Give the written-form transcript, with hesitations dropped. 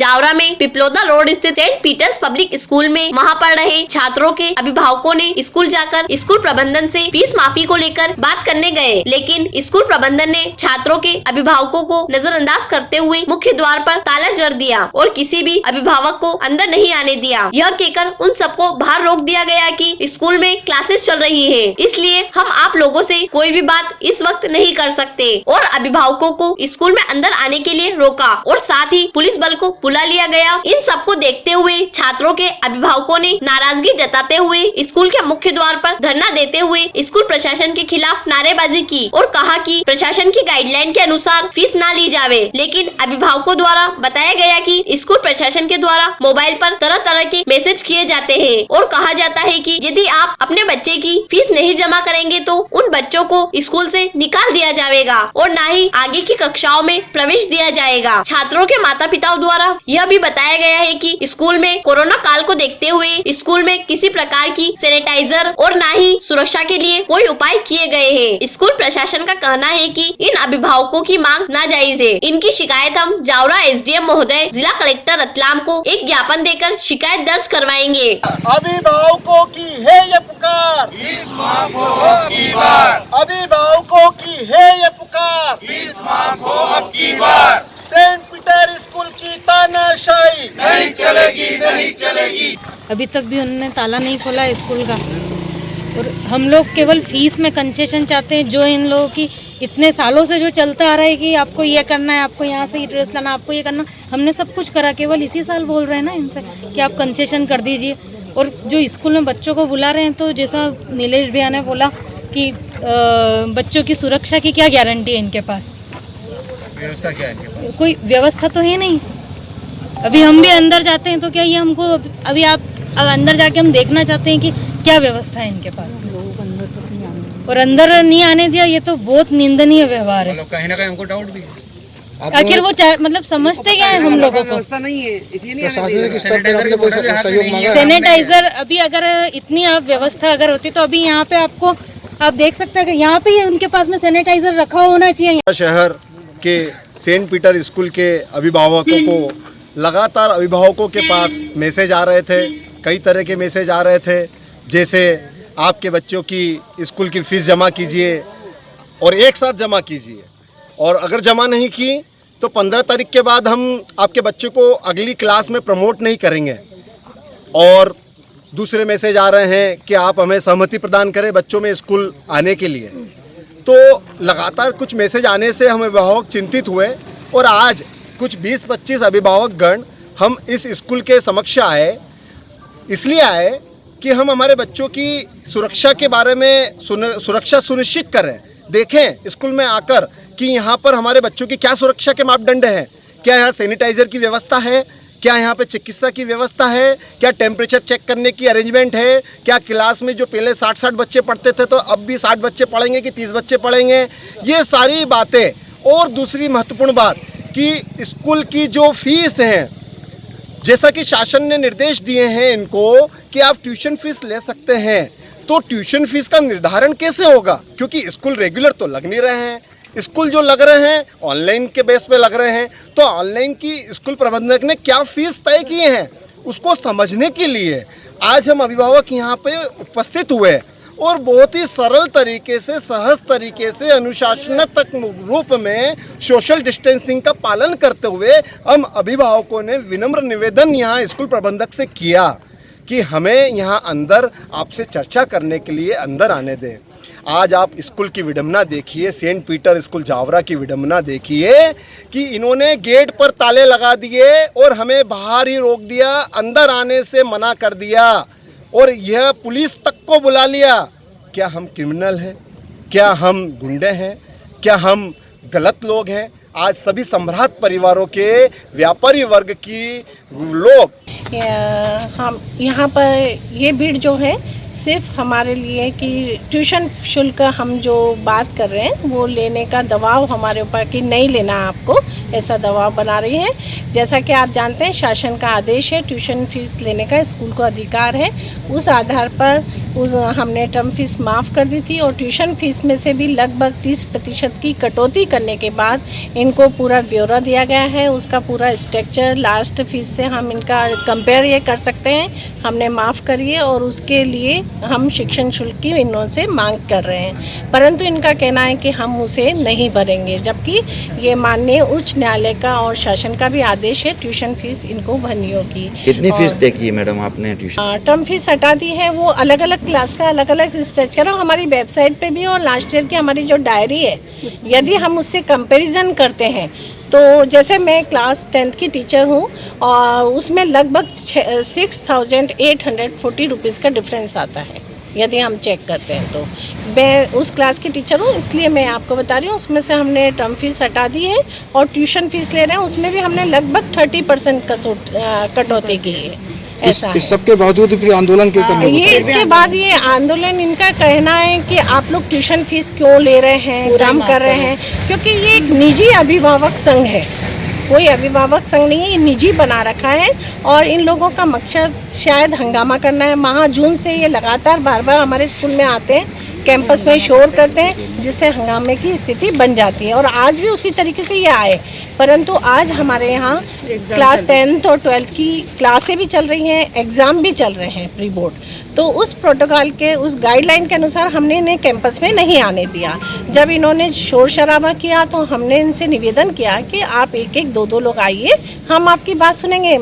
जावरा में पिपलोदा रोड स्थित Saint Peters public school में वहां पढ़ रहे छात्रों के अभिभावकों ने स्कूल जाकर स्कूल प्रबंधन से फीस माफी को लेकर बात करने गए, लेकिन स्कूल प्रबंधन ने छात्रों के अभिभावकों को नजरअंदाज करते हुए मुख्य द्वार पर ताला जड़ दिया और किसी भी अभिभावक को अंदर नहीं आने दिया। यह कहकर उन सबको बाहर रोक दिया गया कि स्कूल में क्लासेस चल रही है, इसलिए हम आप लोगों से कोई भी बात इस वक्त नहीं कर सकते। और अभिभावकों को स्कूल में अंदर आने के लिए रोका और साथ ही पुलिस बल को बुला लिया गया। इन सबको देखते हुए छात्रों के अभिभावकों ने नाराजगी जताते हुए स्कूल के मुख्य द्वार पर धरना देते हुए स्कूल प्रशासन के खिलाफ नारेबाजी की और कहा कि प्रशासन की गाइडलाइन के अनुसार फीस ना ली जावे, लेकिन अभिभावकों द्वारा बताया गया कि स्कूल प्रशासन के द्वारा मोबाइल पर तरह तरह के मैसेज किए जाते हैं और कहा जाता है कि यदि आप अपने बच्चे की फीस नहीं जमा करेंगे तो उन बच्चों को स्कूल से निकाल दिया जाएगा और न ही आगे की कक्षाओं में प्रवेश दिया जाएगा। छात्रों के माता पिताओं द्वारा यह भी बताया गया है कि स्कूल में कोरोना काल को देखते हुए स्कूल में किसी प्रकार की सैनिटाइजर और न ही सुरक्षा के लिए कोई उपाय किए गए हैं। स्कूल प्रशासन का कहना है कि इन अभिभावकों की मांग नाजायज है। इनकी शिकायत हम जावरा एसडीएम महोदय, जिला कलेक्टर रतलाम को एक ज्ञापन देकर शिकायत दर्ज करवाएंगे। अभिभावकों की है ये पुकार, अभिभावकों की है ये पुकार, सेंट पीटर स्कूल की तानाशाही नहीं चलेगी, नहीं चलेगी। अभी तक भी उन्होंने ताला नहीं खोला है स्कूल का और हम लोग केवल फीस में कंसेशन चाहते हैं, जो इन लोगों की इतने सालों से जो चलता आ रहा है कि आपको ये करना है, आपको यहाँ से ये ड्रेस लाना, आपको ये करना, हमने सब कुछ करा, केवल इसी साल बोल रहे हैं ना इनसे कि आप कंसेशन कर दीजिए। और जो स्कूल में बच्चों को बुला रहे हैं तो जैसा नीलेश भैया ने बोला कि बच्चों की सुरक्षा की क्या गारंटी है इनके पास, व्यवस्था क्या है? कोई व्यवस्था तो है नहीं। अभी हम भी अंदर जाते हैं तो क्या ये हमको अभी आप अंदर जाके हम देखना चाहते हैं कि क्या व्यवस्था है इनके पास, और अंदर नहीं आने दिया, ये तो बहुत निंदनीय व्यवहार है। कहीं ना कहीं हमको डाउट भी है, आखिर वो मतलब समझते क्या है हम लोगों को। सैनिटाइजर अभी अगर इतनी आप व्यवस्था अगर होती तो अभी यहाँ पे आपको आप देख सकते हैं कि यहाँ पे उनके पास में सैनिटाइजर रखा होना चाहिए। शहर के सेंट पीटर स्कूल के अभिभावकों को लगातार अभिभावकों के पास मैसेज आ रहे थे, कई तरह के मैसेज आ रहे थे, जैसे आपके बच्चों की स्कूल की फ़ीस जमा कीजिए और एक साथ जमा कीजिए, और अगर जमा नहीं की तो 15 तारीख के बाद हम आपके बच्चों को अगली क्लास में प्रमोट नहीं करेंगे। और दूसरे मैसेज आ रहे हैं कि आप हमें सहमति प्रदान करें बच्चों में स्कूल आने के लिए। तो लगातार कुछ मैसेज आने से हम अभिभावक चिंतित हुए और आज कुछ 20-25 अभिभावकगण हम इस स्कूल के समक्ष आए, इसलिए आए कि हम हमारे बच्चों की सुरक्षा के बारे में सुरक्षा सुनिश्चित करें, देखें स्कूल में आकर कि यहाँ पर हमारे बच्चों की क्या सुरक्षा के मापदंड हैं, क्या यहाँ सैनिटाइज़र की व्यवस्था है, क्या यहाँ पे चिकित्सा की व्यवस्था है, क्या टेम्परेचर चेक करने की अरेंजमेंट है, क्या क्लास में जो पहले 60 बच्चे पढ़ते थे तो अब भी 60 बच्चे पढ़ेंगे कि 30 बच्चे पढ़ेंगे, ये सारी बातें। और दूसरी महत्वपूर्ण बात कि स्कूल की जो फीस है, जैसा कि शासन ने निर्देश दिए हैं इनको कि आप ट्यूशन फीस ले सकते हैं, तो ट्यूशन फीस का निर्धारण कैसे होगा, क्योंकि स्कूल रेगुलर तो लग नहीं रहे हैं, स्कूल जो लग रहे हैं ऑनलाइन के बेस पे लग रहे हैं, तो ऑनलाइन की स्कूल प्रबंधक ने क्या फीस तय किए हैं उसको समझने के लिए आज हम अभिभावक यहाँ पे उपस्थित हुए और बहुत ही सरल तरीके से, सहज तरीके से, अनुशासनात्मक रूप में सोशल डिस्टेंसिंग का पालन करते हुए हम अभिभावकों ने विनम्र निवेदन यहाँ स्कूल प्रबंधक से किया कि हमें यहाँ अंदर आपसे चर्चा करने के लिए अंदर आने दें। आज आप स्कूल की विडंबना देखिए, सेंट पीटर स्कूल जावरा की विडंबना देखिए कि इन्होंने गेट पर ताले लगा दिए और हमें बाहर ही रोक दिया, अंदर आने से मना कर दिया और यह पुलिस तक को बुला लिया। क्या हम क्रिमिनल हैं? क्या हम गुंडे हैं? क्या हम गलत लोग हैं? आज सभी सम्राट परिवारों के व्यापारी वर्ग की लोग हम यहाँ पर ये भीड़ जो है सिर्फ हमारे लिए कि ट्यूशन शुल्क हम जो बात कर रहे हैं वो लेने का दबाव हमारे ऊपर कि नहीं लेना आपको, ऐसा दबाव बना रही है। जैसा कि आप जानते हैं शासन का आदेश है, ट्यूशन फीस लेने का स्कूल को अधिकार है। उस आधार पर हमने टर्म फीस माफ़ कर दी थी और ट्यूशन फीस में से भी लगभग 30% की कटौती करने के बाद इनको पूरा ब्यौरा दिया गया है, उसका पूरा स्ट्रक्चर लास्ट फीस से हम इनका कंपेयर ये कर सकते हैं, हमने माफ़ करी है और उसके लिए हम शिक्षण शुल्क की इन्हों से मांग कर रहे हैं। परंतु इनका कहना है कि हम उसे नहीं भरेंगे, जबकि ये माननीय उच्च न्यायालय का और शासन का भी आदेश है ट्यूशन फीस इनको भरनी होगी। कितनी फीस तय की है मैडम आपने ट्यूशन? टर्म फीस हटा दी है, वो अलग अलग क्लास का अलग अलग स्ट्रक्चर है हमारी वेबसाइट पे भी और लास्ट ईयर की हमारी जो डायरी है, यदि हम उससे कंपैरिजन करते हैं तो जैसे मैं क्लास 10th की टीचर हूँ और उसमें लगभग 6,840 रुपीज़ का डिफरेंस आता है यदि हम चेक करते हैं। तो मैं उस क्लास की टीचर हूँ इसलिए मैं आपको बता रही हूँ, उसमें से हमने टर्म फीस हटा दी है और ट्यूशन फीस ले रहे हैं उसमें भी हमने लगभग 30% कटौती की है। ऐसा इस सब के बावजूद भी आंदोलन क्यों करने ये इसके बाद ये आंदोलन इनका कहना है कि आप लोग ट्यूशन फीस क्यों ले रहे हैं, कम कर रहे हैं, क्योंकि ये एक निजी अभिभावक संघ है, कोई अभिभावक संघ नहीं है, ये निजी बना रखा है और इन लोगों का मकसद शायद हंगामा करना है। माह जून से ये लगातार बार बार हमारे स्कूल में आते हैं, कैंपस में शोर करते हैं जिससे हंगामे की स्थिति बन जाती है और आज भी उसी तरीके से ये आए। परंतु आज हमारे यहाँ क्लास 10th और 12th की क्लासें भी चल रही हैं, एग्ज़ाम भी चल रहे हैं प्री बोर्ड, तो उस प्रोटोकॉल के उस गाइडलाइन के अनुसार हमने इन्हें कैंपस में नहीं आने दिया। जब इन्होंने शोर शराबा किया तो हमने इनसे निवेदन किया कि आप एक एक दो लोग आइए, हम आपकी बात सुनेंगे।